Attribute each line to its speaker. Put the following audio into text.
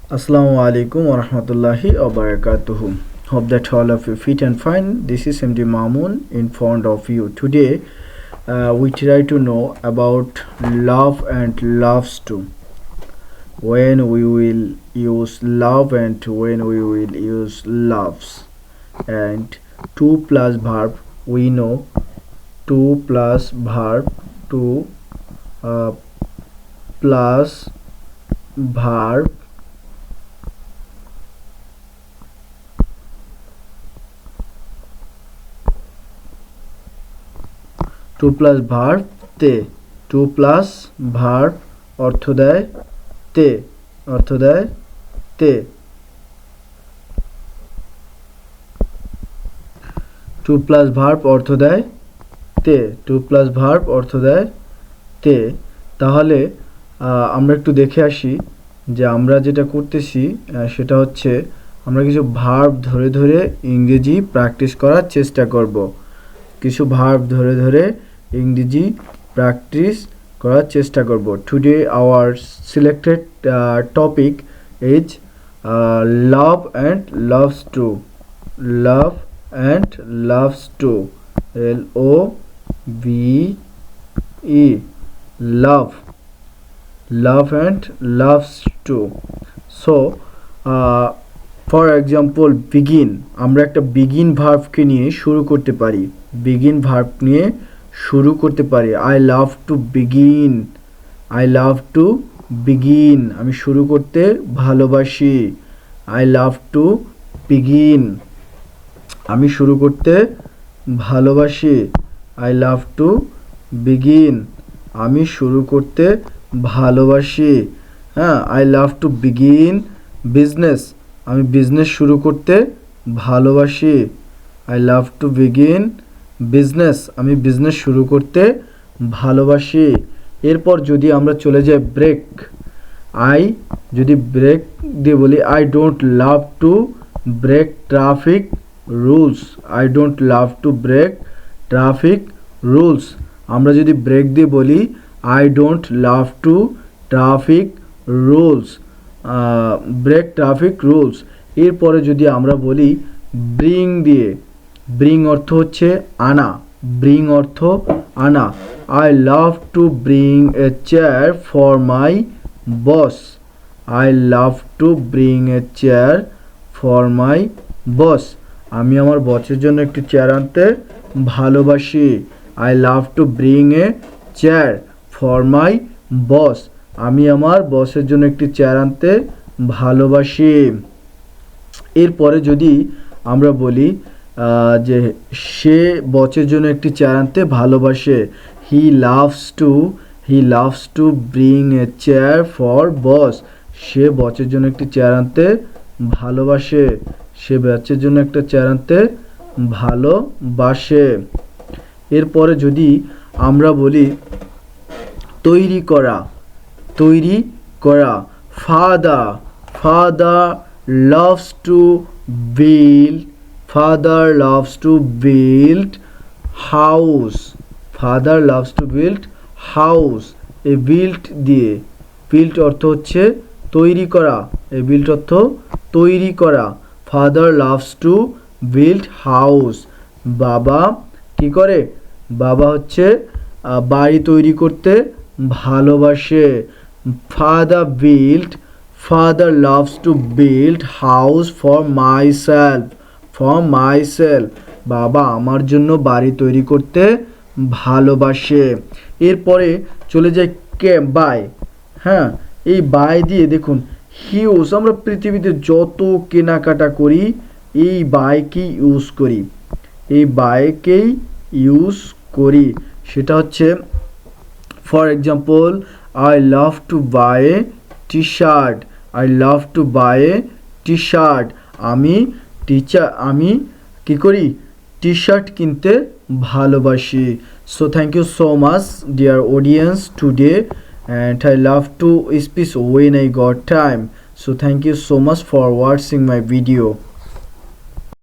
Speaker 1: Assalamu alaikum wa rahmatullahi wa barakatuhu. Hope that all of you fit and fine. This is MD Mamun in front of you. Today we try to know about love and loves too. When we will use love and when we will use loves. And 2 plus verb we know 2 plus verb 2 plus verb 2 plus verb তে 2 plus verb অর্থ দেয় তে তে 2 plus verb অর্থ দেয় তে 2 plus verb অর্থ দেয় তে তাহলে আমরা একটু দেখে আসি যে আমরা যেটা করতেছি সেটা হচ্ছে আমরা কিছু ভার্ব ধরে ধরে ইংরেজি প্র্যাকটিস করার চেষ্টা করব কিছু ভার্ব ধরে ধরে ইংরেজি প্র্যাকটিস করার চেষ্টা করব today our selected topic is love and loves to love and loves to LOVE love love and loves too so for example begin আমরা একটা begin verb কে নিয়ে শুরু করতে পারি begin verb নিয়ে শুরু করতে পারি I love to begin I love to begin আমি শুরু করতে ভালোবাসি I love to begin আমি শুরু করতে ভালোবাসি I love to begin আমি শুরু করতে ভালোবাসি হ্যাঁ I love to begin business আমি বিজনেস শুরু করতে ভালোবাসি I love to begin business আমি বিজনেস শুরু করতে ভালোবাসি এরপর যদি আমরা চলে যাই ব্রেক যদি ব্রেক দিয়ে বলি I don't love to break traffic rules I don't love to break traffic rules আমরা যদি ব্রেক দিয়ে বলি I don't love to traffic rules break traffic rules এরপরে যদি আমরা বলি bring দিয়ে bring অর্থ হচ্ছে আনা bring অর্থ আনা I love to bring a chair for my boss I love to bring a chair for my boss আমি আমার বসের জন্য একটি চেয়ার আনতে ভালোবাসি I love to bring a chair for my boss আমি আমার বসের জন্য একটি চেয়ার আনতে ভালোবাসি এরপরে যদি আমরা বলি যে সে বসের জন্য একটি চেয়ার আনতে ভালোবাসে he loves to bring a chair for boss সে বসের জন্য একটি চেয়ার আনতে ভালোবাসে সে বসের জন্য একটা চেয়ার আনতে ভালোবাসে এরপরে যদি আমরা বলি তৈরি করা father loves to build house এই build দিয়ে build অর্থ হচ্ছে তৈরি করা এই build অর্থ তৈরি করা father loves to build house বাবা কি করে বাবা হচ্ছে বাড়ি তৈরি করতে ভালোবাসে father loves to build house for myself বাবা আমার জন্য বাড়ি তৈরি করতে ভালোবাসে এরপরে চলে যাই বাই হ্যাঁ এই বাই দিয়ে দেখুন হিউজ আমরা পৃথিবীতে যত কেনাকাটা করি এই বাইকেই ইউজ করি সেটা হচ্ছে for example I love to buy a t-shirt আমি কি করি টি-শার্ট কিনতে ভালোবাসি so thank you so much dear audience today and I love to speak when I got time so thank you so much for watching my video